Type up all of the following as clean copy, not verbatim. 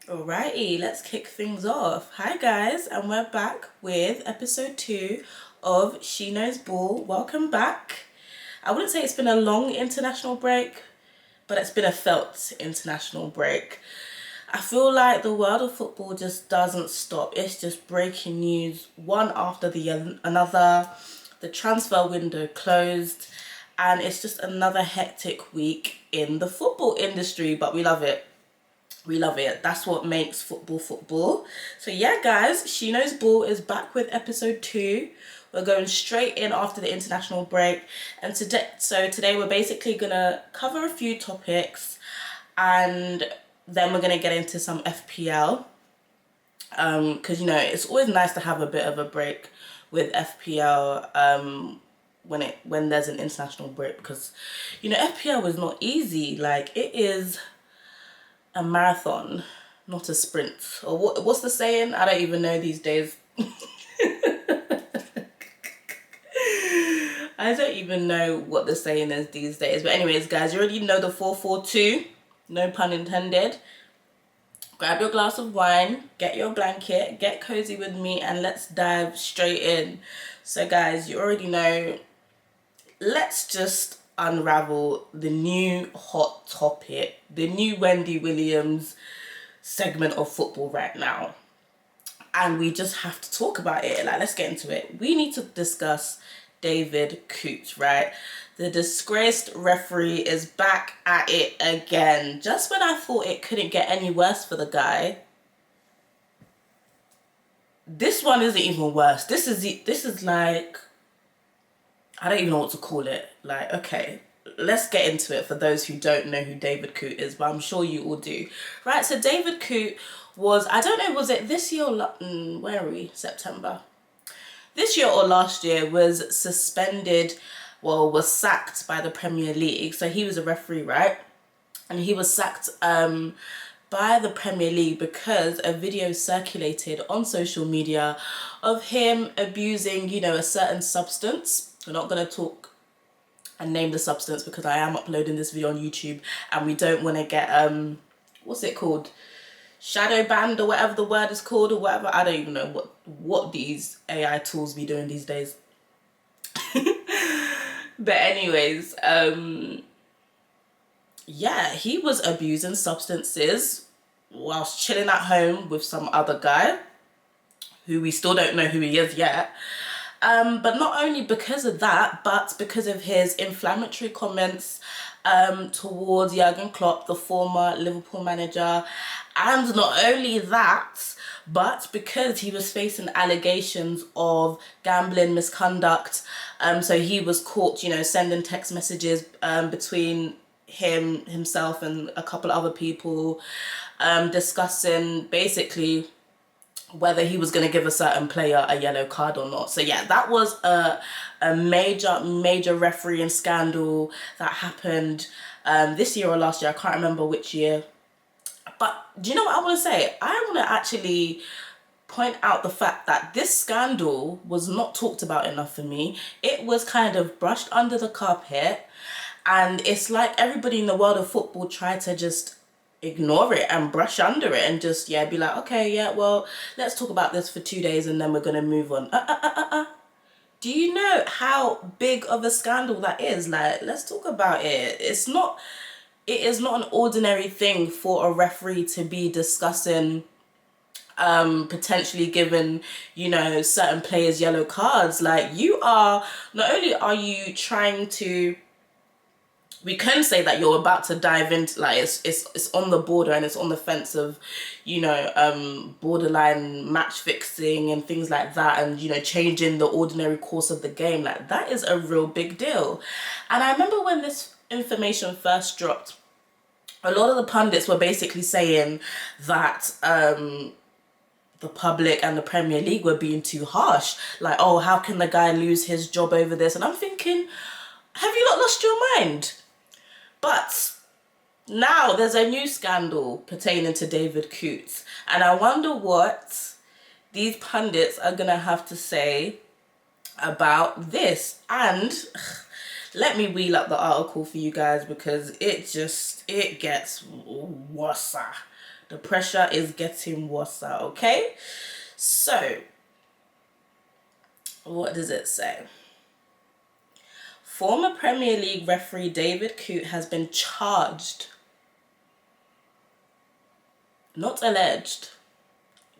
Alrighty, let's kick things off. Hi guys, and we're back with episode 2 of She Knows Ball. Welcome back. I wouldn't say it's been a long international break, but it's been a felt international break. I feel like the world of football just doesn't stop. It's just breaking news one after the another. The transfer window closed, and it's just another hectic week in the football industry, but we love it. We love it. That's what makes football football. So yeah, guys, She Knows Ball is back with episode 2. We're going straight in after the international break. And today we're basically going to cover a few topics, and then we're going to get into some FPL. Because, it's always nice to have a bit of a break with FPL when there's an international break, because, FPL is not easy. Like, it is a marathon, not a sprint. Or what's the saying? I don't even know these days. I don't even know what the saying is these days. But anyways, guys, you already know the 442. No pun intended. Grab your glass of wine, get your blanket, get cozy with me, and let's dive straight in. So guys, you already know, let's just unravel the new hot topic, the new Wendy Williams segment of football right now. And we just have to talk about it. Like, let's get into it. We need to discuss David Coote, right? The disgraced referee is back at it again. Just when I thought it couldn't get any worse for the guy, this one isn't even worse. This is like, I don't even know what to call it. Like, okay, let's get into it for those who don't know who David Coote is, but I'm sure you all do. Right, so David Coote was, I don't know, was it this year or, where are we? September. This year or last year was suspended, was sacked by the Premier League. So he was a referee, right? And he was sacked by the Premier League because a video circulated on social media of him abusing, a certain substance. We're not going to talk and name the substance because I am uploading this video on YouTube, and we don't want to get, what's it called? Shadow banned, or whatever the word is called, or whatever. I don't even know what these AI tools be doing these days. But anyways, yeah, he was abusing substances whilst chilling at home with some other guy who we still don't know who he is yet. But not only because of that, but because of his inflammatory comments towards Jurgen Klopp, the former Liverpool manager. And not only that, but because he was facing allegations of gambling misconduct. So he was caught, sending text messages between himself and a couple other people, discussing basically whether he was going to give a certain player a yellow card or not. So yeah, that was a major refereeing scandal that happened this year or last year. I can't remember which year. But do you know what I want to say? I want to actually point out the fact that this scandal was not talked about enough for me. It was kind of brushed under the carpet, and it's like everybody in the world of football tried to just ignore it and brush under it and just, be like, okay, yeah, well, let's talk about this for 2 days and then we're going to move on. Do you know how big of a scandal that is? Like, let's talk about it. It is not an ordinary thing for a referee to be discussing potentially giving, certain players yellow cards. Like, not only are you trying to, we can say that you're about to dive into, like, it's on the border and it's on the fence of, borderline match fixing and things like that, and, changing the ordinary course of the game. Like, that is a real big deal. And I remember when this information first dropped, a lot of the pundits were basically saying that the public and the Premier League were being too harsh. Like, oh, how can the guy lose his job over this? And I'm thinking, have you not lost your mind? But now there's a new scandal pertaining to David Coote. And I wonder what these pundits are going to have to say about this. And let me wheel up the article for you guys, because it gets worse. The pressure is getting worse, okay? So, what does it say? Former Premier League referee David Coote has been charged, not alleged,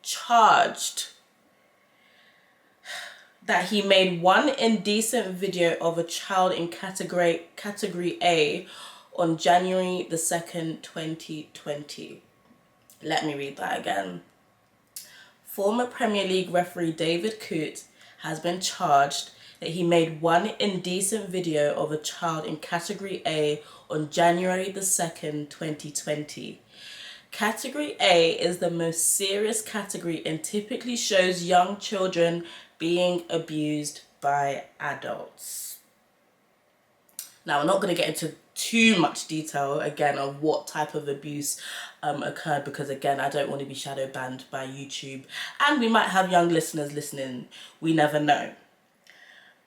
charged, that he made one indecent video of a child in category A on January the 2nd, 2020. Let me read that again. Former Premier League referee David Coote has been charged that he made one indecent video of a child in category A on January the 2nd, 2020. Category A is the most serious category and typically shows young children being abused by adults. Now, we're not going to get into too much detail again of what type of abuse occurred, because again, I don't want to be shadow banned by YouTube, and we might have young listeners listening. We never know.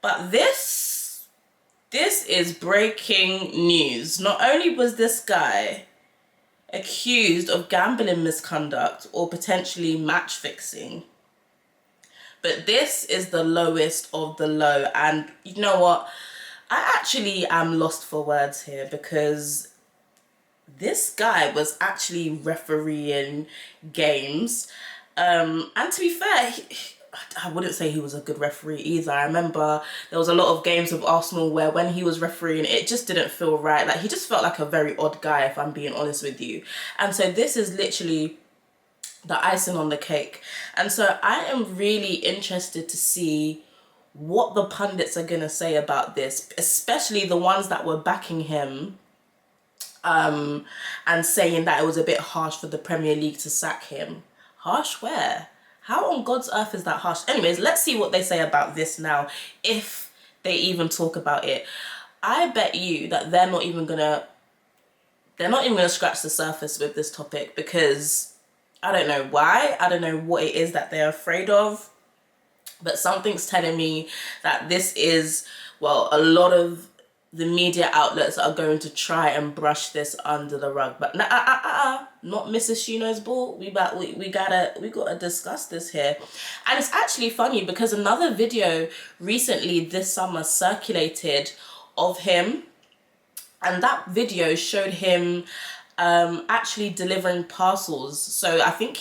But this is breaking news. Not only was this guy accused of gambling misconduct or potentially match fixing, but this is the lowest of the low. And you know what? I actually am lost for words here, because this guy was actually refereeing games. And to be fair, I wouldn't say he was a good referee either. I remember there was a lot of games of Arsenal where when he was refereeing, it just didn't feel right. Like, he just felt like a very odd guy, if I'm being honest with you. And so this is literally the icing on the cake. And so I am really interested to see what the pundits are going to say about this, especially the ones that were backing him and saying that it was a bit harsh for the Premier League to sack him. Harsh where? How on God's earth is that harsh? Anyways, let's see what they say about this now, if they even talk about it. I bet you that they're not even gonna scratch the surface with this topic, because I don't know why. I don't know what it is that they're afraid of. But something's telling me that this is, well, a lot of the media outlets are going to try and brush this under the rug. But not Mrs. Shino's ball. We gotta discuss this here. And it's actually funny because another video recently this summer circulated of him, and that video showed him actually delivering parcels. So I think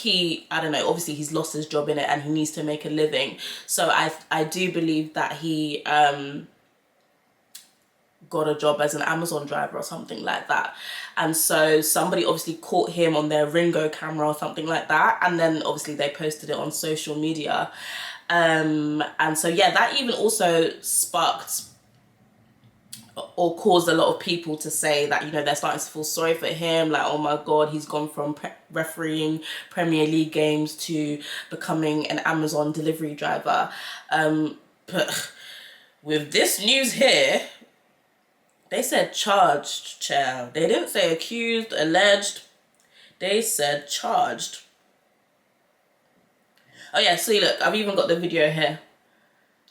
I don't know, obviously he's lost his job in it and he needs to make a living. So I do believe that he got a job as an Amazon driver or something like that. And so somebody obviously caught him on their Ringo camera or something like that. And then obviously they posted it on social media. And so, yeah, that even also sparked or caused a lot of people to say that, you know, they're starting to feel sorry for him. Like, oh my God, he's gone from refereeing Premier League games to becoming an Amazon delivery driver. But with this news here, they said charged, child. They didn't say accused, alleged. They said charged. Oh yeah, see, look, I've even got the video here.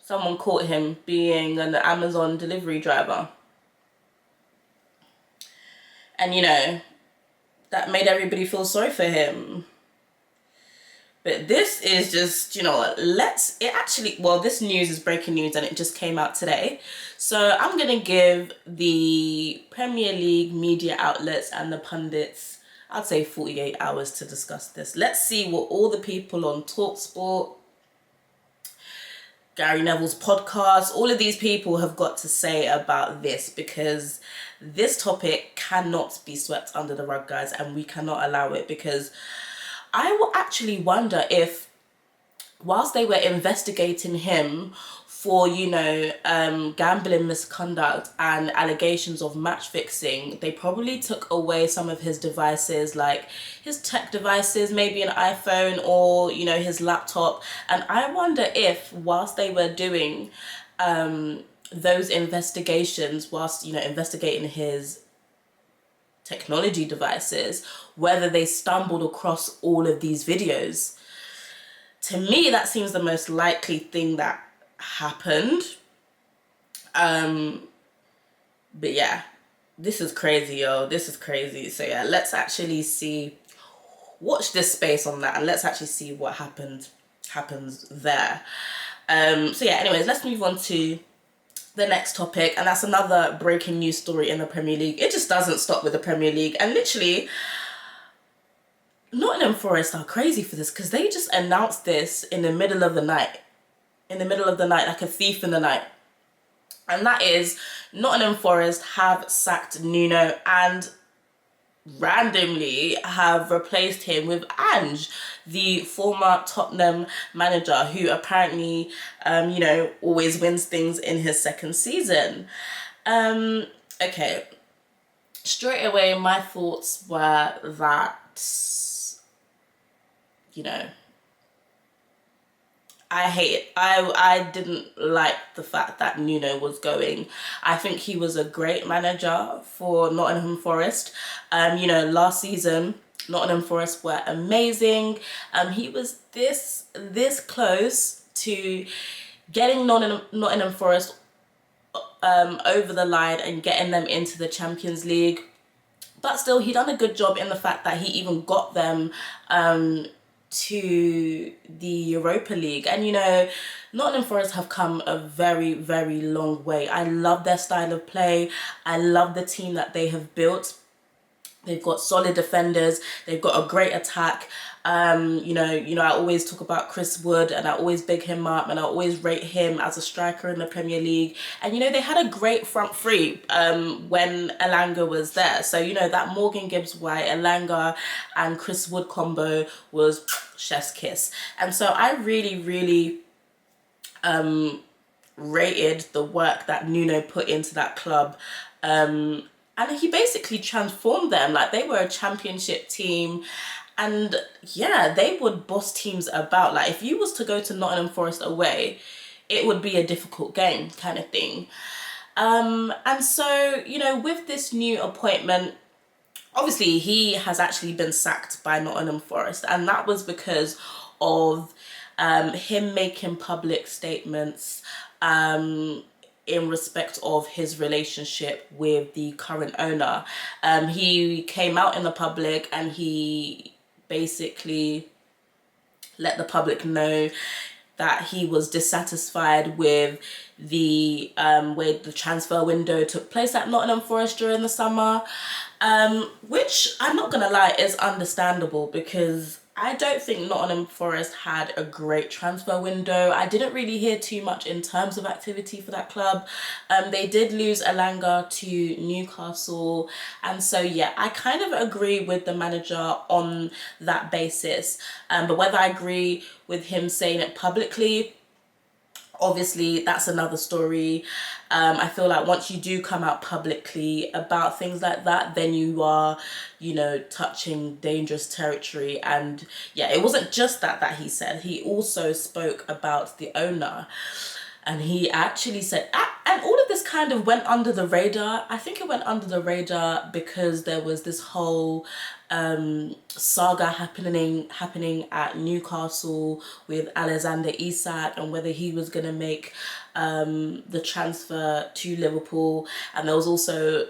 Someone caught him being an Amazon delivery driver. And, you know, that made everybody feel sorry for him. But this is just, you know what, this news is breaking news and it just came out today. So I'm going to give the Premier League media outlets and the pundits, I'd say 48 hours to discuss this. Let's see what all the people on TalkSport, Gary Neville's podcast, all of these people have got to say about this, because this topic cannot be swept under the rug, guys, and we cannot allow it. Because I will actually wonder if, whilst they were investigating him for, you know, gambling misconduct and allegations of match fixing, they probably took away some of his devices, like his tech devices, maybe an iPhone or, you know, his laptop. And I wonder if, whilst they were doing those investigations, whilst, you know, investigating his technology devices, whether they stumbled across all of these videos. To me, that seems the most likely thing that happened. But yeah, this is crazy, yo. This is crazy. So yeah, let's actually see watch this space on that and let's actually see what happens there. So yeah, anyways, let's move on to the next topic, and that's another breaking news story in the Premier League. It just doesn't stop with the Premier League, and literally Nottingham Forest are crazy for this because they just announced this in the middle of the night, like a thief in the night. And that is, Nottingham Forest have sacked Nuno and randomly have replaced him with Ange, the former Tottenham manager, who apparently, you know, always wins things in his second season. Okay, straight away, my thoughts were that, you know, I hate it. I didn't like the fact that Nuno was going. I think he was a great manager for Nottingham Forest. You know, last season, Nottingham Forest were amazing. He was this close to getting Nottingham Forest over the line and getting them into the Champions League. But still, he done a good job in the fact that he even got them to the Europa League. And you know, Nottingham Forest have come a very, very long way. I love their style of play. I love the team that they have built. They've got solid defenders. They've got a great attack. You know, I always talk about Chris Wood and I always big him up and I always rate him as a striker in the Premier League. And, you know, they had a great front three when Elanga was there. So, you know, that Morgan Gibbs-White, Elanga and Chris Wood combo was chef's kiss. And so I really, really rated the work that Nuno put into that club. And he basically transformed them. Like, they were a championship team. And yeah, they would boss teams about. Like, if you was to go to Nottingham Forest away, it would be a difficult game kind of thing. And so, you know, with this new appointment, obviously he has actually been sacked by Nottingham Forest. And that was because of him making public statements in respect of his relationship with the current owner. He came out in the public and he basically let the public know that he was dissatisfied with the way the transfer window took place at Nottingham Forest during the summer, which I'm not gonna lie is understandable, because I don't think Nottingham Forest had a great transfer window. I didn't really hear too much in terms of activity for that club. They did lose Elanga to Newcastle. And so, yeah, I kind of agree with the manager on that basis. But whether I agree with him saying it publicly, obviously that's another story. I feel like once you do come out publicly about things like that, then you are, you know, touching dangerous territory. And yeah, it wasn't just that he said. He also spoke about the owner. And he actually said, and all of this kind of went under the radar. I think it went under the radar because there was this whole saga happening at Newcastle with Alexander Isak and whether he was going to make the transfer to Liverpool. And there was also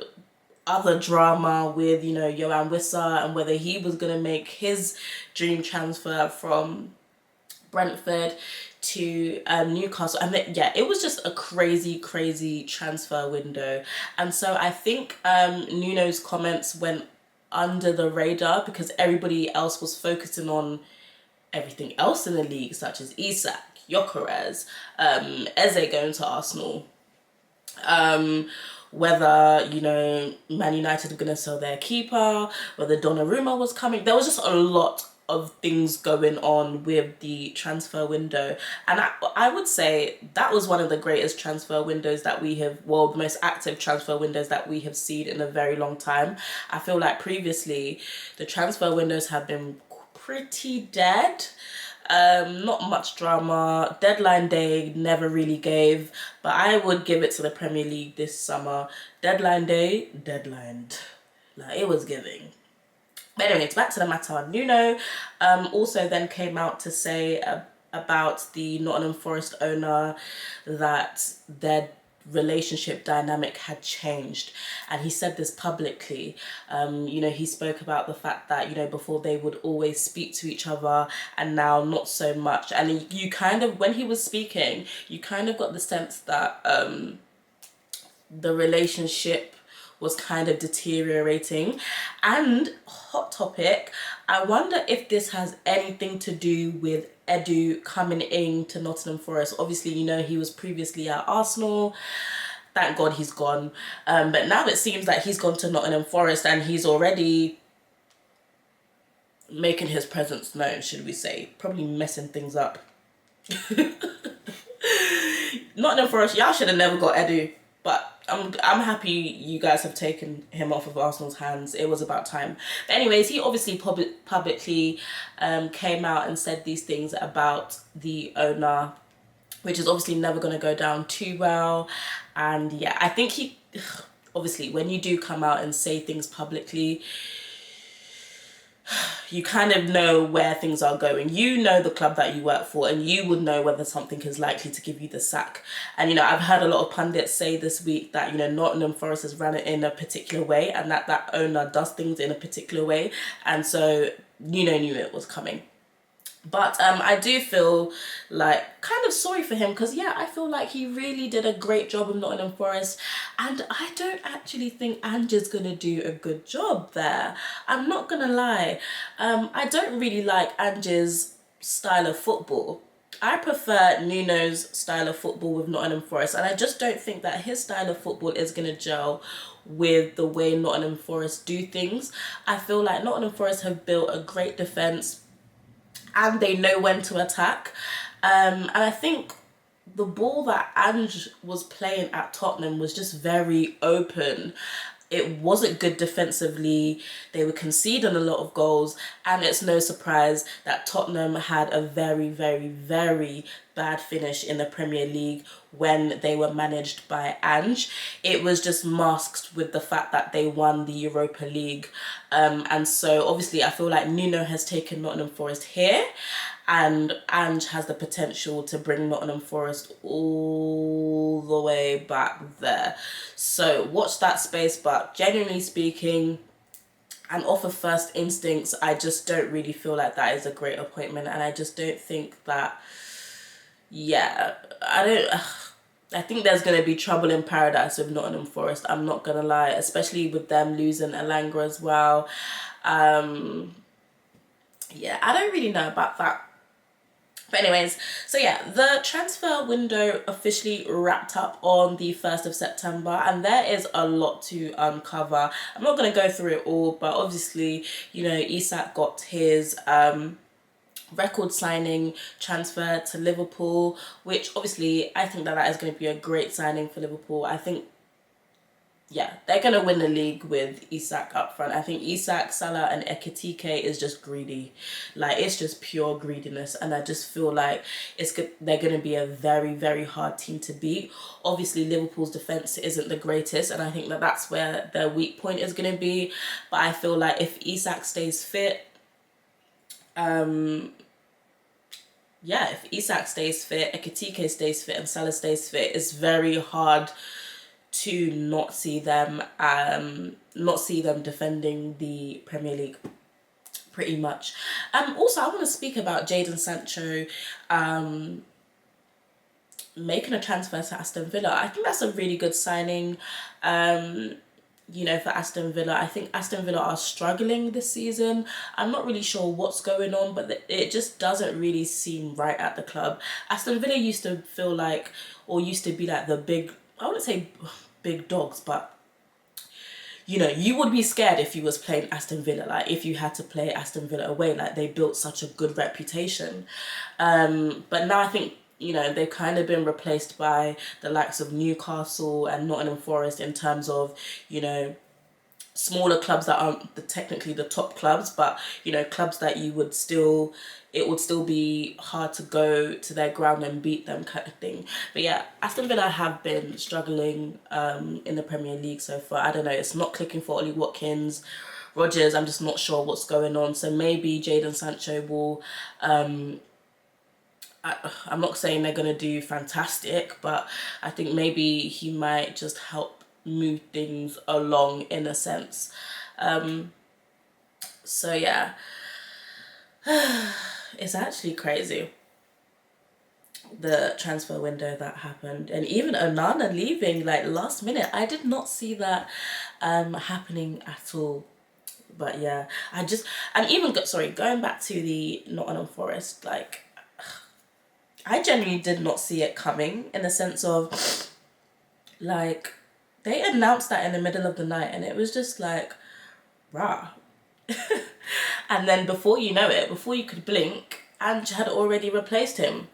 other drama with, you know, Johan Wissa and whether he was going to make his dream transfer from Brentford to Newcastle. And yeah, it was just a crazy transfer window. And so I think Nuno's comments went under the radar because everybody else was focusing on everything else in the league, such as Isak, Gyökeres, Eze going to Arsenal, whether, you know, Man United were going to sell their keeper, whether Donnarumma was coming. There was just a lot of things going on with the transfer window, and I would say that was one of the greatest transfer windows that we have, well, the most active transfer windows that we have seen in a very long time. I feel like previously the transfer windows have been pretty dead. Not much drama. Deadline day never really gave, but I would give it to the Premier League this summer. Deadline day, deadlined. Like, it was giving. But anyways, back to the matter. Nuno also then came out to say about the Nottingham Forest owner that their relationship dynamic had changed. And he said this publicly. You know, he spoke about the fact that, you know, before they would always speak to each other and now not so much. And you kind of, when he was speaking, you kind of got the sense that the relationship was kind of deteriorating. And hot topic, I wonder if this has anything to do with Edu coming in to Nottingham Forest. Obviously, you know, he was previously at Arsenal. Thank God he's gone. But now it seems like he's gone to Nottingham Forest and he's already making his presence known, should we say. Probably messing things up. Nottingham Forest, y'all should have never got Edu. But I'm happy you guys have taken him off of Arsenal's hands. It was about time. But anyways, he obviously publicly came out and said these things about the owner, which is obviously never going to go down too well. And yeah, I think he, obviously, when you do come out and say things publicly, you kind of know where things are going. You know the club that you work for, and you would know whether something is likely to give you the sack. And, you know, I've heard a lot of pundits say this week that, you know, Nottingham Forest has ran it in a particular way and that owner does things in a particular way. And so Nuno knew it was coming. But I do feel like kind of sorry for him because, yeah, I feel like he really did a great job of Nottingham Forest. And I don't actually think Ange is going to do a good job there. I'm not going to lie. I don't really like Ange's style of football. I prefer Nuno's style of football with Nottingham Forest. And I just don't think that his style of football is going to gel with the way Nottingham Forest do things. I feel like Nottingham Forest have built a great defence and they know when to attack. And I think the ball that Ange was playing at Tottenham was just very open. It wasn't good defensively. They were conceding a lot of goals. And it's no surprise that Tottenham had a very, very, very bad finish in the Premier League when they were managed by Ange. It was just masked with the fact that they won the Europa League. And so obviously I feel like Nuno has taken Nottingham Forest here and Ange has the potential to bring Nottingham Forest all the way back there. So watch that space, but genuinely speaking, and off of first instincts, I just don't really feel like that is a great appointment. And I just don't think that, yeah, I think there's going to be trouble in paradise with Nottingham Forest. I'm not going to lie, especially with them losing Elanga as well. Yeah, I don't really know about that. But anyways, so yeah, the transfer window officially wrapped up on the 1st of September and there is a lot to uncover. I'm not going to go through it all, but obviously, you know, Isak got his record signing transfer to Liverpool, which obviously I think that is going to be a great signing for Liverpool. I think, yeah, they're going to win the league with Isak up front. I think Isak, Salah and Ekitike is just greedy. Like, it's just pure greediness. And I just feel like they're going to be a very, very hard team to beat. Obviously, Liverpool's defence isn't the greatest. And I think that that's where their weak point is going to be. But I feel like if Isak stays fit, if Isak stays fit, Ekitike stays fit and Salah stays fit, it's very hard to not see them defending the Premier League pretty much. Also, I want to speak about Jadon Sancho making a transfer to Aston Villa. I think that's a really good signing. You know, for Aston Villa. I think Aston Villa are struggling this season. I'm not really sure what's going on, but it just doesn't really seem right at the club. Aston Villa used to feel like, or used to be like the big, I wouldn't say big dogs, but you know, you would be scared if you was playing Aston Villa, like if you had to play Aston Villa away, like they built such a good reputation. But now I think, you know, they've kind of been replaced by the likes of Newcastle and Nottingham Forest in terms of, you know, smaller clubs that aren't technically the top clubs, but, you know, clubs that it would still be hard to go to their ground and beat them kind of thing. But yeah, Aston Villa have been struggling in the Premier League so far. I don't know, it's not clicking for Ollie Watkins. Rodgers, I'm just not sure what's going on. So maybe Jadon Sancho will I'm not saying they're going to do fantastic, but I think maybe he might just help move things along in a sense. So yeah, it's actually crazy, the transfer window that happened, and even Onana leaving like last minute. I did not see that happening at all. But yeah, and even going back to the Nottingham Forest, like, I genuinely did not see it coming, in the sense of, like, they announced that in the middle of the night and it was just like, rah. And then before you know it, before you could blink, Ange had already replaced him.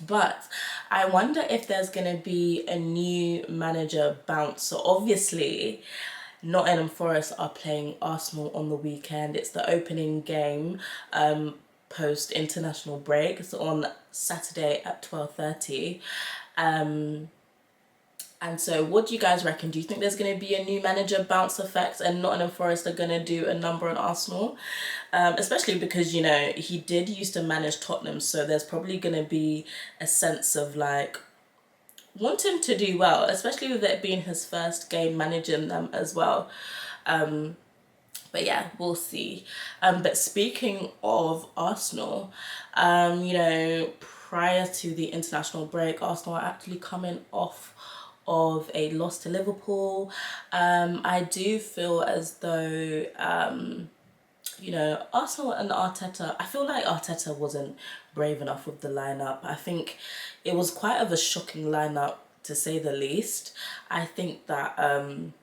But I wonder if there's going to be a new manager bounce. So obviously, Nottingham Forest are playing Arsenal on the weekend. It's the opening game post international break. It's on Saturday at 12:30. And so what do you guys reckon? Do you think there's going to be a new manager bounce effect and Nottingham Forest are going to do a number on Arsenal? Especially because, you know, he did used to manage Tottenham, so there's probably going to be a sense of, like, want him to do well, especially with it being his first game managing them as well. But yeah, we'll see. But speaking of Arsenal, you know, prior to the international break, Arsenal are actually coming off of a loss to Liverpool. I do feel as though, you know, Arsenal and Arteta, I feel like Arteta wasn't brave enough with the lineup. I think it was quite of a shocking lineup, to say the least. I think that, I'm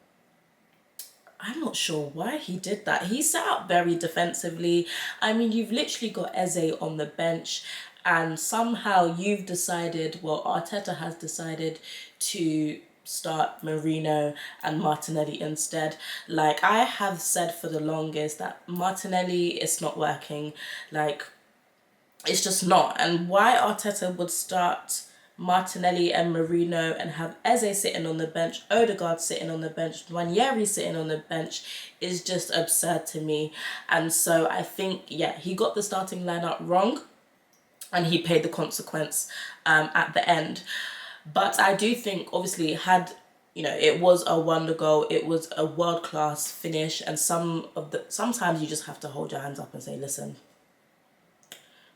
not sure why he did that. He set up very defensively. I mean, you've literally got Eze on the bench, and somehow you've decided, well, Arteta has decided to start Marino and Martinelli instead. Like, I have said for the longest that Martinelli is not working. Like, it's just not. And why Arteta would start Martinelli and Marino and have Eze sitting on the bench, Odegaard sitting on the bench, Nwaneri sitting on the bench is just absurd to me. And so I think, yeah, he got the starting lineup wrong and he paid the consequence at the end. But I do think, obviously, had, you know, it was a wonder goal, it was a world-class finish, and sometimes you just have to hold your hands up and say, listen,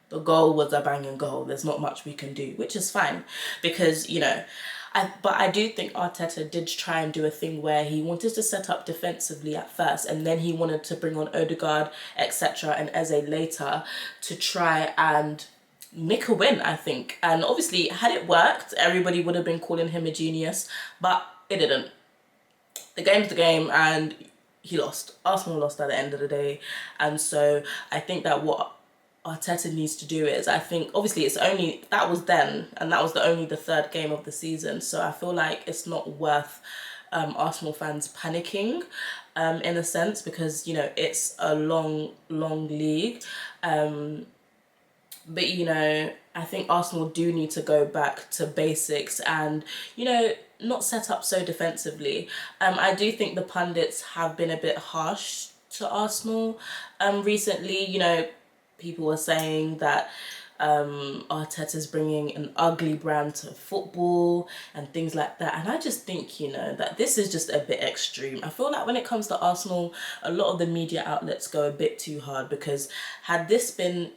the goal was a banging goal. There's not much we can do, which is fine, because, you know, but I do think Arteta did try and do a thing where he wanted to set up defensively at first, and then he wanted to bring on Odegaard, etc., and Eze later to try and make a win, I think. And obviously, had it worked, everybody would have been calling him a genius, but it didn't. The game's the game, and he lost. Arsenal lost at the end of the day. And so I think that what Arteta needs to do is, I think, obviously that was then, and that was only the third game of the season, so I feel like it's not worth Arsenal fans panicking in a sense, because, you know, it's a long league. But, you know, I think Arsenal do need to go back to basics and, you know, not set up so defensively. I do think the pundits have been a bit harsh to Arsenal recently. You know, people were saying that Arteta's bringing an ugly brand to football and things like that. And I just think, you know, that this is just a bit extreme. I feel like when it comes to Arsenal, a lot of the media outlets go a bit too hard, because had this been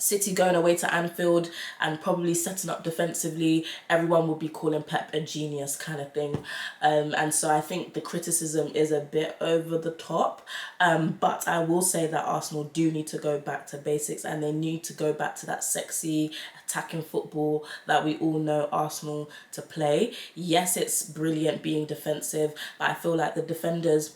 City going away to Anfield and probably setting up defensively, everyone would be calling Pep a genius kind of thing. And so I think the criticism is a bit over the top. But I will say that Arsenal do need to go back to basics, and they need to go back to that sexy attacking football that we all know Arsenal to play. Yes, it's brilliant being defensive, but I feel like the defenders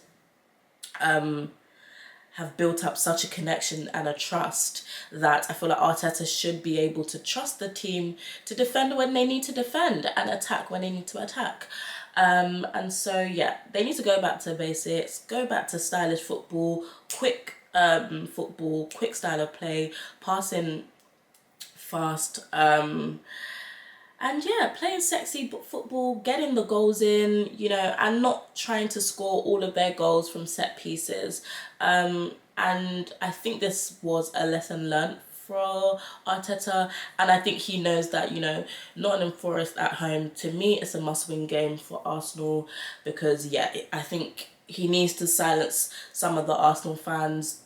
have built up such a connection and a trust that I feel like Arteta should be able to trust the team to defend when they need to defend and attack when they need to attack. And so, yeah, they need to go back to basics, go back to stylish football, quick style of play, passing fast, and yeah, playing sexy football, getting the goals in, you know, and not trying to score all of their goals from set pieces. And I think this was a lesson learnt for Arteta, and I think he knows that, you know, Nottingham Forest at home, to me, it's a must-win game for Arsenal, because, yeah, I think he needs to silence some of the Arsenal fans,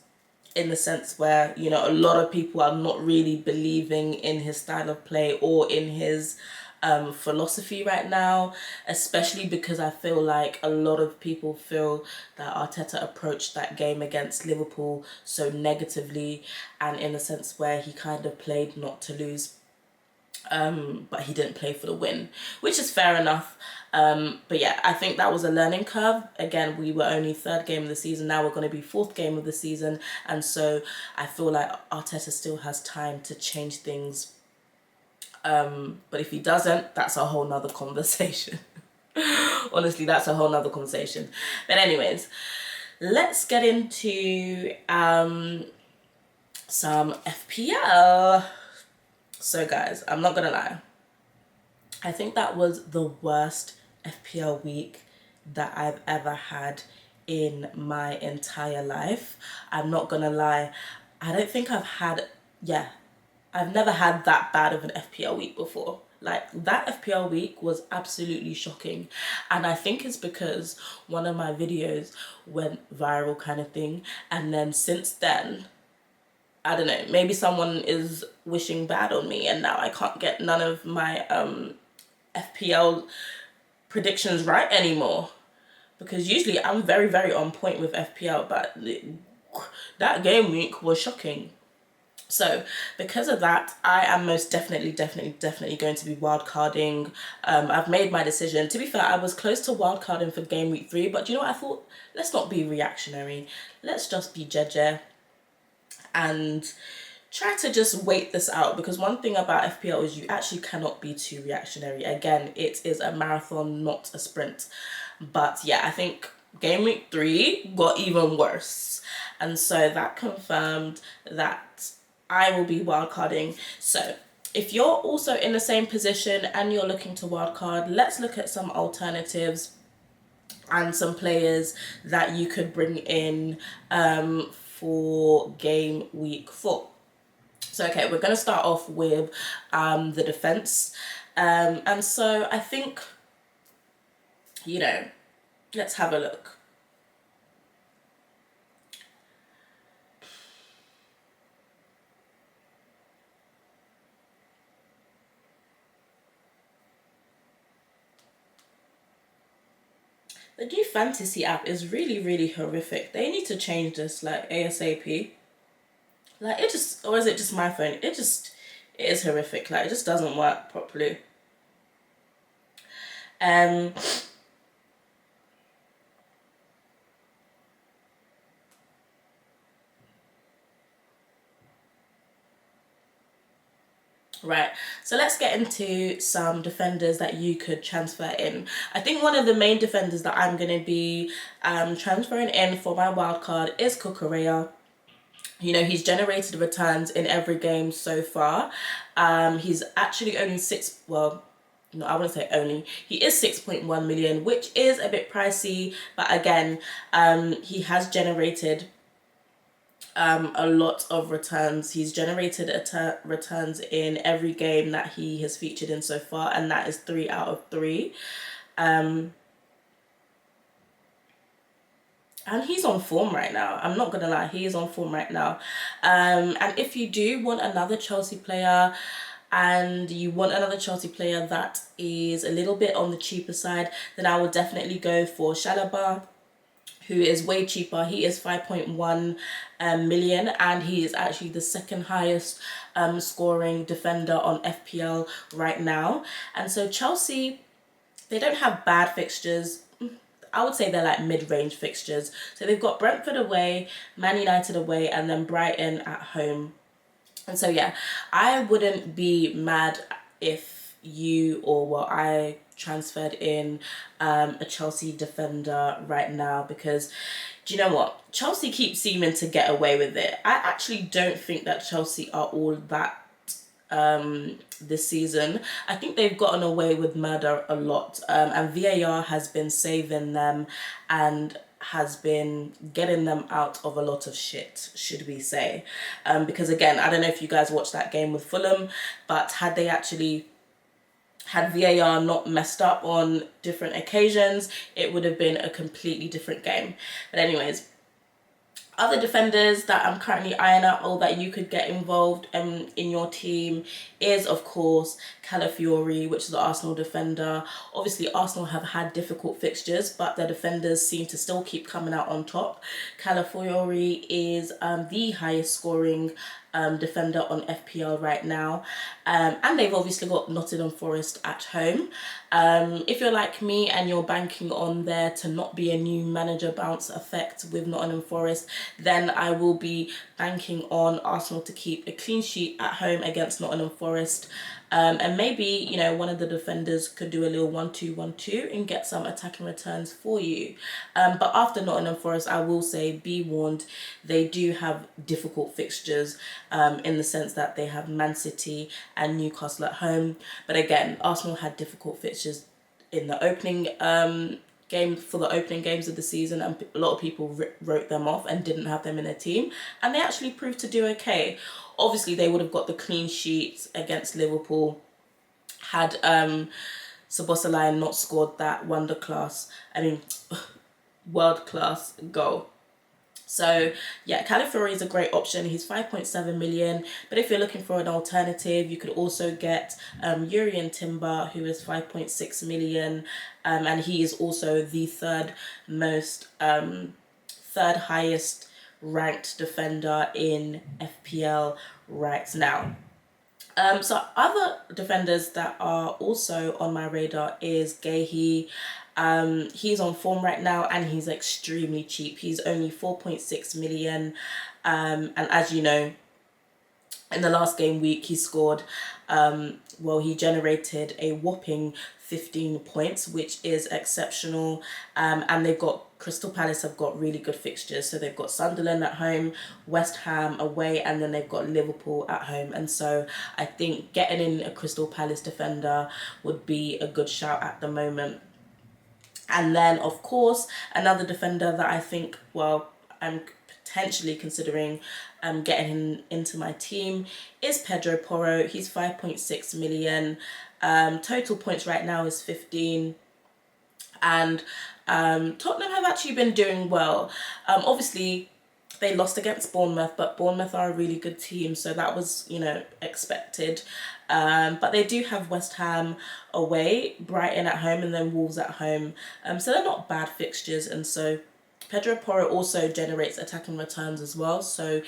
in the sense where, you know, a lot of people are not really believing in his style of play or in his philosophy right now, especially because I feel like a lot of people feel that Arteta approached that game against Liverpool so negatively, and in a sense where he kind of played not to lose, but he didn't play for the win, which is fair enough. But yeah, I think that was a learning curve. Again, we were only third game of the season. Now we're going to be fourth game of the season. And so I feel like Arteta still has time to change things. But if he doesn't, that's a whole nother conversation. Honestly, that's a whole nother conversation. But anyways, let's get into some FPL. So guys, I'm not gonna lie, I think that was the worst FPL week that I've ever had in my entire life. I'm not gonna lie, I don't think I've never had that bad of an FPL week before. Like, that FPL week was absolutely shocking, and I think it's because one of my videos went viral kind of thing, and then since then, I don't know, maybe someone is wishing bad on me and now I can't get none of my FPL predictions right anymore. Because usually I'm very, very on point with FPL, but that game week was shocking. So because of that, I am most definitely going to be wildcarding. I've made my decision. To be fair, I was close to wildcarding for game week 3, but you know what, I thought, let's not be reactionary. Let's just be jeje and try to just wait this out, because one thing about FPL is you actually cannot be too reactionary. Again, it is a marathon, not a sprint. But yeah, I think game week 3 got even worse, and so that confirmed that I will be wildcarding. So if you're also in the same position and you're looking to wildcard, let's look at some alternatives and some players that you could bring in for game week 4. So okay, we're going to start off with the defense, and so I think, you know, let's have a look. The new fantasy app is really, really horrific. They need to change this, like, ASAP. Like, it just, or is it just my phone? It is horrific. Like, it just doesn't work properly. Right, so let's get into some defenders that you could transfer in. I think one of the main defenders that I'm going to be transferring in for my wildcard is Coote. You know, he's generated returns in every game so far. He's actually only no, I wouldn't say only. He is 6.1 million, which is a bit pricey. But again, he has generated a lot of returns. He's generated returns in every game that he has featured in so far, and that is 3 out of 3. And he's on form right now. I'm not gonna lie, he is on form right now. And if you do want another Chelsea player, and you want another Chelsea player that is a little bit on the cheaper side, then I would definitely go for Chalobah, who is way cheaper. He is 5.1 million, and he is actually the second highest scoring defender on FPL right now. And so Chelsea, they don't have bad fixtures. I would say they're like mid-range fixtures. So they've got Brentford away, Man United away, and then Brighton at home. And so yeah, I wouldn't be mad if I transferred in a Chelsea defender right now, because do you know what? Chelsea keeps seeming to get away with it. I actually don't think that Chelsea are all that this season. I think they've gotten away with murder a lot, and VAR has been saving them, and has been getting them out of a lot of shit, should we say. Because again, I don't know if you guys watched that game with Fulham, but had VAR not messed up on different occasions, it would have been a completely different game. But anyways, other defenders that I'm currently eyeing out or that you could get involved in your team is, of course, Calafiori, which is the Arsenal defender. Obviously, Arsenal have had difficult fixtures, but their defenders seem to still keep coming out on top. Calafiori is the highest scoring defender on FPL right now. And they've obviously got Nottingham Forest at home. If you're like me and you're banking on there to not be a new manager bounce effect with Nottingham Forest, then I will be banking on Arsenal to keep a clean sheet at home against Nottingham Forest. And maybe, you know, one of the defenders could do a little 1-2-1-2 and get some attacking returns for you. But after Nottingham Forest, I will say, be warned, they do have difficult fixtures in the sense that they have Man City and Newcastle at home. But again, Arsenal had difficult fixtures in the opening opening games of the season, and a lot of people wrote them off and didn't have them in their team, and they actually proved to do okay. Obviously, they would have got the clean sheets against Liverpool had Szoboszlai not scored that world class goal. So yeah, Calafiori is a great option. He's 5.7 million. But if you're looking for an alternative, you could also get Jurrien Timber, who is 5.6 million. And he is also the third highest ranked defender in FPL right now. So other defenders that are also on my radar is Guehi. He's on form right now and he's extremely cheap. He's only 4.6 million. And as you know, in the last game week, he scored, he generated a whopping 15 points, which is exceptional. And Crystal Palace have got really good fixtures. So they've got Sunderland at home, West Ham away, and then they've got Liverpool at home. And so I think getting in a Crystal Palace defender would be a good shout at the moment. And then, of course, another defender that I think, I'm potentially considering getting him into my team is Pedro Porro. He's 5.6 million. Total points right now is 15. And Tottenham have actually been doing well. Obviously, they lost against Bournemouth, but Bournemouth are a really good team, so that was, expected. But they do have West Ham away, Brighton at home, and then Wolves at home. So they're not bad fixtures, and so Pedro Porro also generates attacking returns as well. So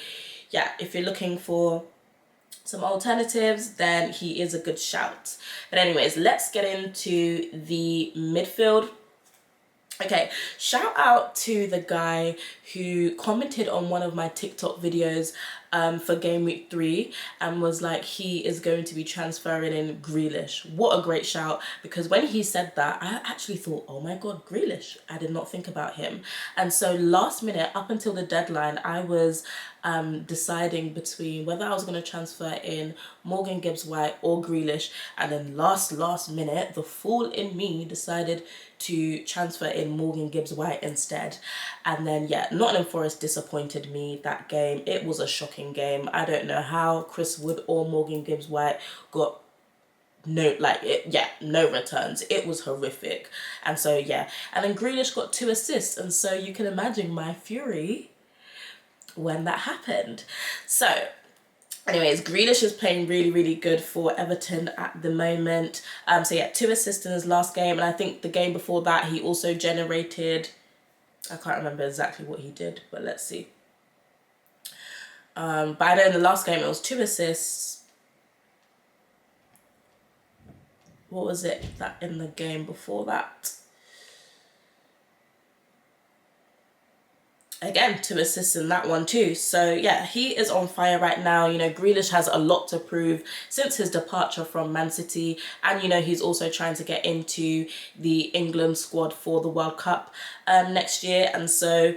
yeah, if you're looking for some alternatives, then he is a good shout. But anyways, let's get into the midfield. Okay, shout out to the guy who commented on one of my TikTok videos for Game Week 3 and was like, he is going to be transferring in Grealish. What a great shout, because when he said that, I actually thought, oh my God, Grealish. I did not think about him. And so last minute, up until the deadline, I was deciding between whether I was going to transfer in Morgan Gibbs-White or Grealish, and then last minute, the fool in me decided to transfer in Morgan Gibbs-White instead. And then yeah, Nottingham Forest disappointed me that game. It was a shocking game. I don't know how Chris Wood or Morgan Gibbs-White got no returns. It was horrific. And so yeah, and then Grealish got 2 assists, and so you can imagine my fury when that happened. So anyways, Grealish is playing really, really good for Everton at the moment. So yeah, 2 assists in his last game. And I think the game before that, he also generated, I can't remember exactly what he did, but let's see. But I know in the last game, it was 2 assists. What was it that in the game before that? Again, 2 assists in that one too. So yeah, he is on fire right now. Grealish has a lot to prove since his departure from Man City. And, he's also trying to get into the England squad for the World Cup next year. And so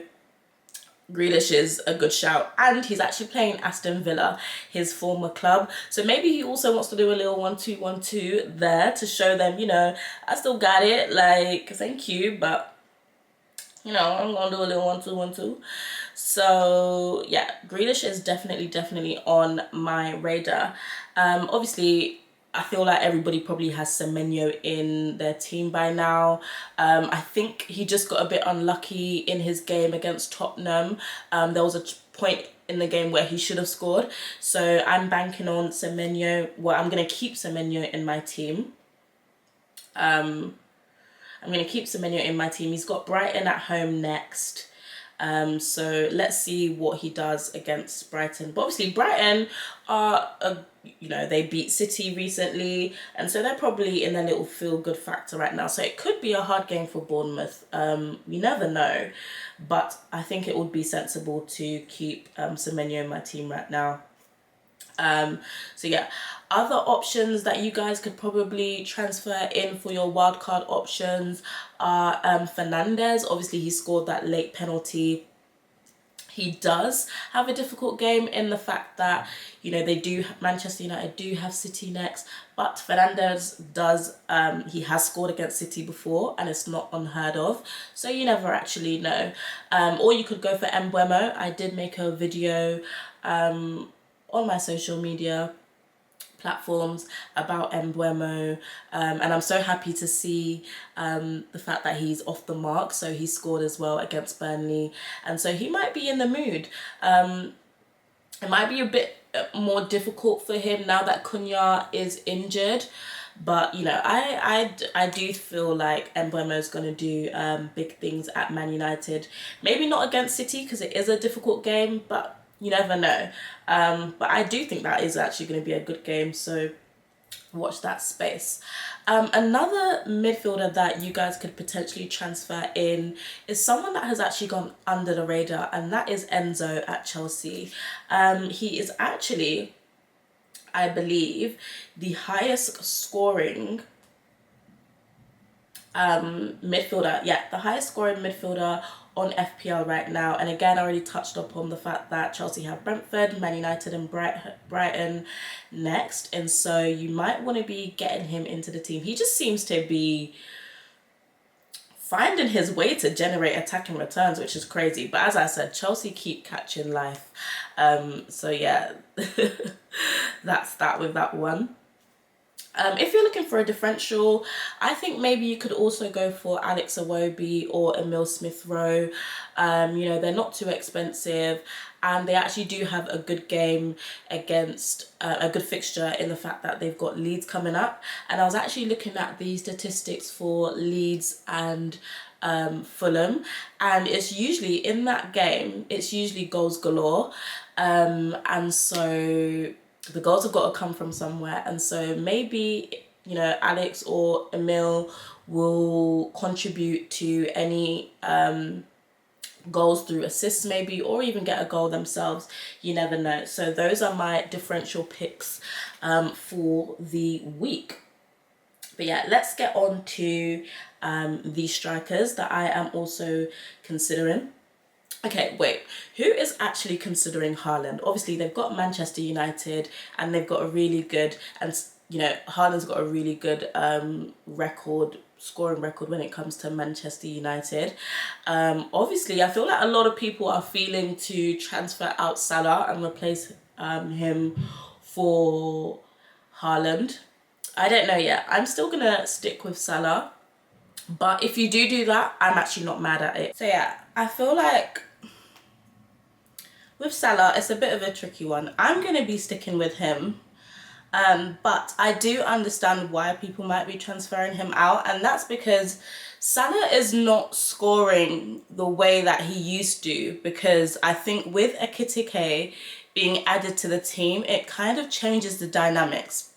Grealish is a good shout. And he's actually playing Aston Villa, his former club. So maybe he also wants to do a little 1-2-1-2 there to show them, I still got it. Like, thank you, but You know, I'm going to do a little 1-2-1-2. So, yeah, Grealish is definitely on my radar. Obviously, I feel like everybody probably has Semenyo in their team by now. I think he just got a bit unlucky in his game against Tottenham. There was a point in the game where he should have scored. So I'm banking on Semenyo. Well, I'm going to keep Semenyo in my team. I'm going to keep Semenyo in my team. He's got Brighton at home next. So let's see what he does against Brighton. But obviously Brighton are, you know, they beat City recently. And so they're probably in their little feel-good factor right now. So it could be a hard game for Bournemouth. You never know. But I think it would be sensible to keep Semenyo in my team right now. So yeah, other options that you guys could probably transfer in for your wildcard options are Fernandes. Obviously, he scored that late penalty. He does have a difficult game in the fact that, you know, Manchester United do have City next, but Fernandes does, he has scored against City before and it's not unheard of. So you never actually know. Or you could go for Mbeumo. I did make a video on my social media platforms about Mbeumo, and I'm so happy to see the fact that he's off the mark. So he scored as well against Burnley, and so he might be in the mood. It might be a bit more difficult for him now that Cunha is injured, but you know, I do feel like Mbeumo is going to do big things at Man United. Maybe not against City because it is a difficult game, but you never know. But I do think that is actually going to be a good game, so watch that space. Another midfielder that you guys could potentially transfer in is someone that has actually gone under the radar, and that is Enzo at Chelsea. He is actually, I believe, the highest scoring midfielder. Yeah, the highest scoring midfielder on FPL right now. And again, I already touched upon the fact that Chelsea have Brentford, Man United and Brighton next, and so you might want to be getting him into the team. He just seems to be finding his way to generate attacking returns, which is crazy. But as I said, Chelsea keep catching life. So yeah, that's that with that one. If you're looking for a differential, I think maybe you could also go for Alex Iwobi or Emil Smith-Rowe. You know, they're not too expensive and they actually do have a good game against a good fixture in the fact that they've got Leeds coming up. And I was actually looking at the statistics for Leeds and Fulham, and it's usually in that game, it's usually goals galore. And so the goals have got to come from somewhere, and so maybe, you know, Alex or Emil will contribute to any goals through assists maybe, or even get a goal themselves. You never know. So those are my differential picks for the week. But yeah, let's get on to the strikers that I am also considering. Okay, wait, who is actually considering Haaland? Obviously, they've got Manchester United and they've got a really good, and you know, Haaland's got a really good scoring record when it comes to Manchester United. Obviously, I feel like a lot of people are feeling to transfer out Salah and replace him for Haaland. I don't know yet. I'm still going to stick with Salah. But if you do that, I'm actually not mad at it. So yeah, I feel like with Salah, it's a bit of a tricky one. I'm going to be sticking with him. But I do understand why people might be transferring him out. And that's because Salah is not scoring the way that he used to. Because I think with Ekitike being added to the team, it kind of changes the dynamics.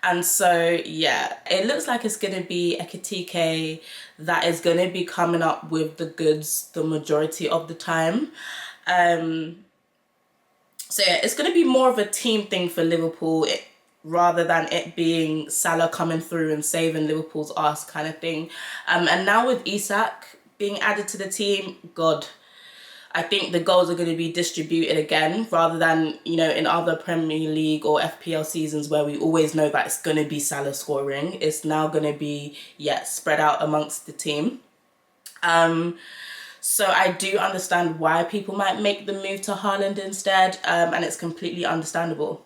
And so, yeah, it looks like it's going to be Ekitike that is going to be coming up with the goods the majority of the time. So, yeah, it's going to be more of a team thing for Liverpool rather than it being Salah coming through and saving Liverpool's arse kind of thing. And now with Isak being added to the team, God, I think the goals are going to be distributed again rather than, you know, in other Premier League or FPL seasons where we always know that it's going to be Salah scoring. It's now going to be, yeah, spread out amongst the team. So I do understand why people might make the move to Haaland instead, and it's completely understandable.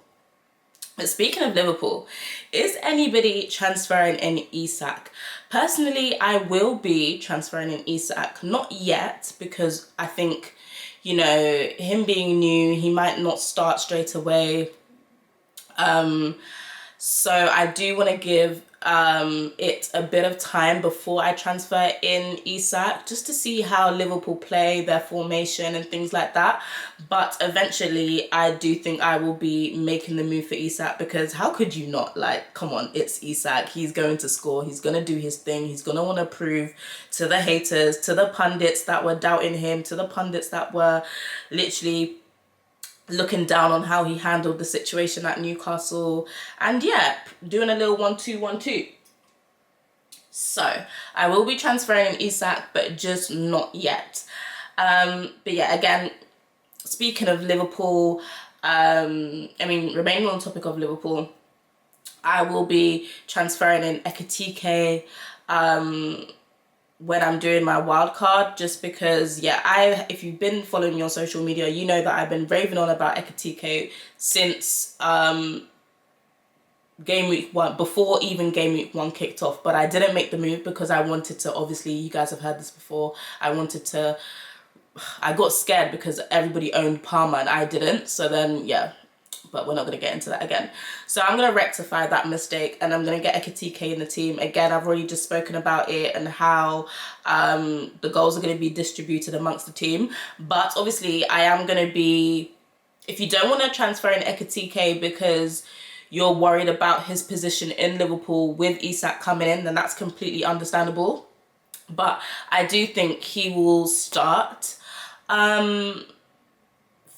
But speaking of Liverpool, is anybody transferring in Isak? Personally, I will be transferring in Isak. Not yet, because I think, you know, him being new, he might not start straight away. So I do want to give it a bit of time before I transfer in Isak, just to see how Liverpool play, their formation and things like that. But eventually I do think I will be making the move for Isak, because how could you not? Like, come on, it's Isak. He's going to score. He's going to do his thing. He's going to want to prove to the haters, to the pundits that were doubting him, to the pundits that were literally looking down on how he handled the situation at Newcastle, and yeah, doing a little 1-2-1-2. So I will be transferring in Isak, but just not yet. But yeah, again, speaking of Liverpool, remaining on the topic of Liverpool, I will be transferring in Ekitike when I'm doing my wildcard, just because, yeah, if you've been following me on social media, you know that I've been raving on about Ekitike since game week 1, before even game week 1 kicked off. But I didn't make the move because I wanted to, obviously, you guys have heard this before, I got scared because everybody owned Palmer and I didn't. So then, yeah, but we're not going to get into that again. So I'm going to rectify that mistake, and I'm going to get Ekitike in the team. Again, I've already just spoken about it and how the goals are going to be distributed amongst the team. But obviously, I am going to be, if you don't want to transfer in Ekitike because you're worried about his position in Liverpool with Isak coming in, then that's completely understandable. But I do think he will start for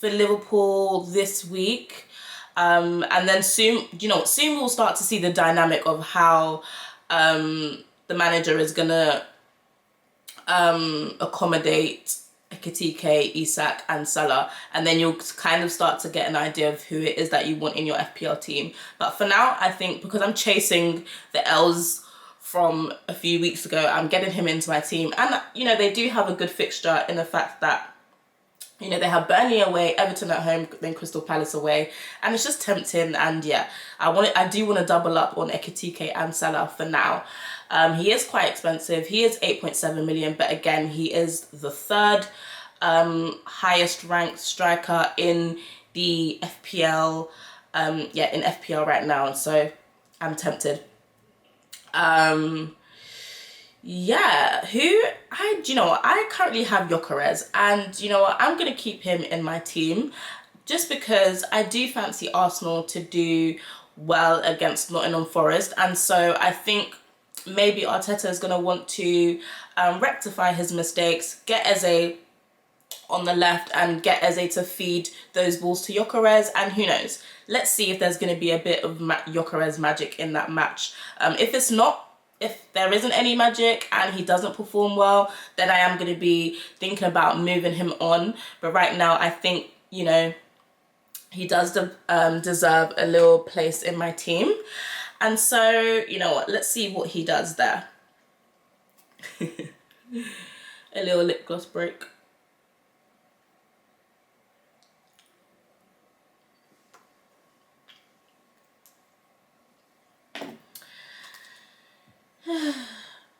Liverpool this week. And then soon we'll start to see the dynamic of how the manager is going to accommodate Ekitike, Isak and Salah, and then you'll kind of start to get an idea of who it is that you want in your FPL team. But for now, I think because I'm chasing the L's from a few weeks ago, I'm getting him into my team. And, you know, they do have a good fixture in the fact that, you know, they have Burnley away, Everton at home, then Crystal Palace away, and it's just tempting. And yeah, I do want to double up on Ekitike and Salah for now. He is quite expensive. He is 8.7 million, but again, he is the third highest ranked striker in the FPL. In FPL right now, and so I'm tempted. I currently have Gyökeres, and you know what, I'm gonna keep him in my team just because I do fancy Arsenal to do well against Nottingham Forest, and so I think maybe Arteta is gonna want to rectify his mistakes, get Eze on the left and get Eze to feed those balls to Gyökeres, and who knows, let's see if there's going to be a bit of Gyökeres magic in that match. If there isn't any magic and he doesn't perform well, then I am going to be thinking about moving him on. But right now, I think, you know, he does deserve a little place in my team. And so, you know what, let's see what he does there. A little lip gloss break.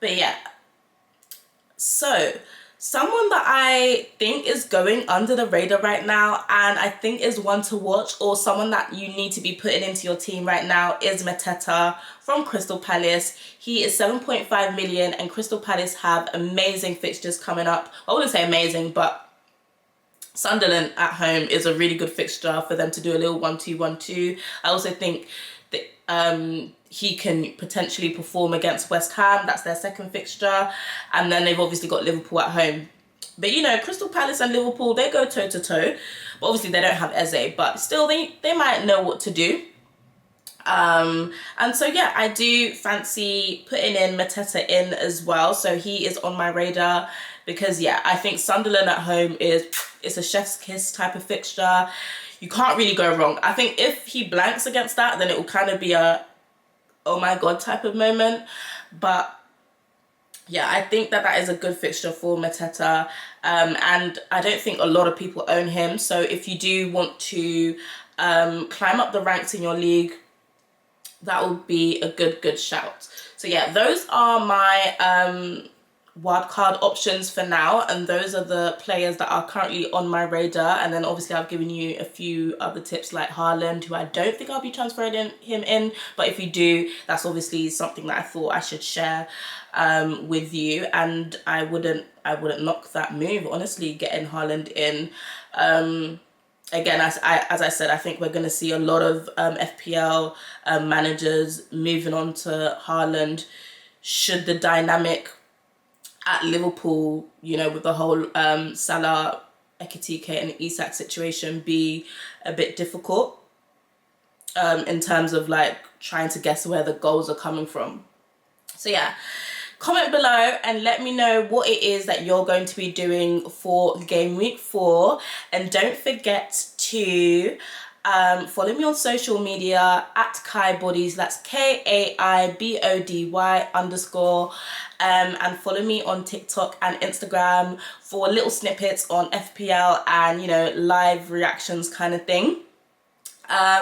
But yeah, so someone that I think is going under the radar right now, and I think is one to watch, or someone that you need to be putting into your team right now, is Mateta from Crystal Palace. He is 7.5 million, and Crystal Palace have amazing fixtures coming up. I wouldn't say amazing, but Sunderland at home is a really good fixture for them to do a little 1-2-1-2. I also think that he can potentially perform against West Ham. That's their second fixture. And then they've obviously got Liverpool at home. But, you know, Crystal Palace and Liverpool, they go toe-to-toe. But obviously they don't have Eze. But still, they might know what to do. And so, yeah, I do fancy putting in Mateta in as well. So he is on my radar. Because, yeah, I think Sunderland at home it's a chef's kiss type of fixture. You can't really go wrong. I think if he blanks against that, then it will kind of be a oh my god type of moment. But yeah, I think that that is a good fixture for Mateta. And I don't think a lot of people own him. So if you do want to climb up the ranks in your league, that would be a good shout. So yeah, those are my wildcard options for now, and those are the players that are currently on my radar. And then obviously I've given you a few other tips like Haaland, who I don't think I'll be transferring him in, but if you do, that's obviously something that I thought I should share with you. And I wouldn't knock that move, honestly, getting Haaland in. Again, as I said, I think we're going to see a lot of FPL managers moving on to Haaland should the dynamic at Liverpool, you know, with the whole Salah, Ekitike and Isak situation be a bit difficult in terms of like trying to guess where the goals are coming from. So yeah, comment below and let me know what it is that you're going to be doing for game week 4. And don't forget to follow me on social media at KaiBodies. That's KAIBODY_. And follow me on TikTok and Instagram for little snippets on FPL and, you know, live reactions kind of thing.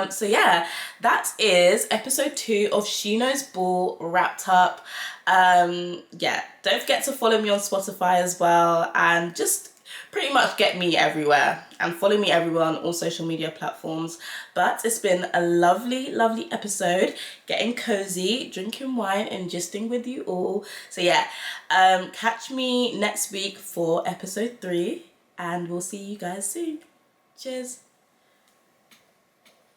So yeah, that is episode 2 of She Knows Ball wrapped up. Yeah, don't forget to follow me on Spotify as well, and just pretty much get me everywhere and follow me everywhere on all social media platforms. But it's been a lovely episode, getting cozy, drinking wine and gisting with you all. So yeah, catch me next week for episode 3, and we'll see you guys soon. Cheers.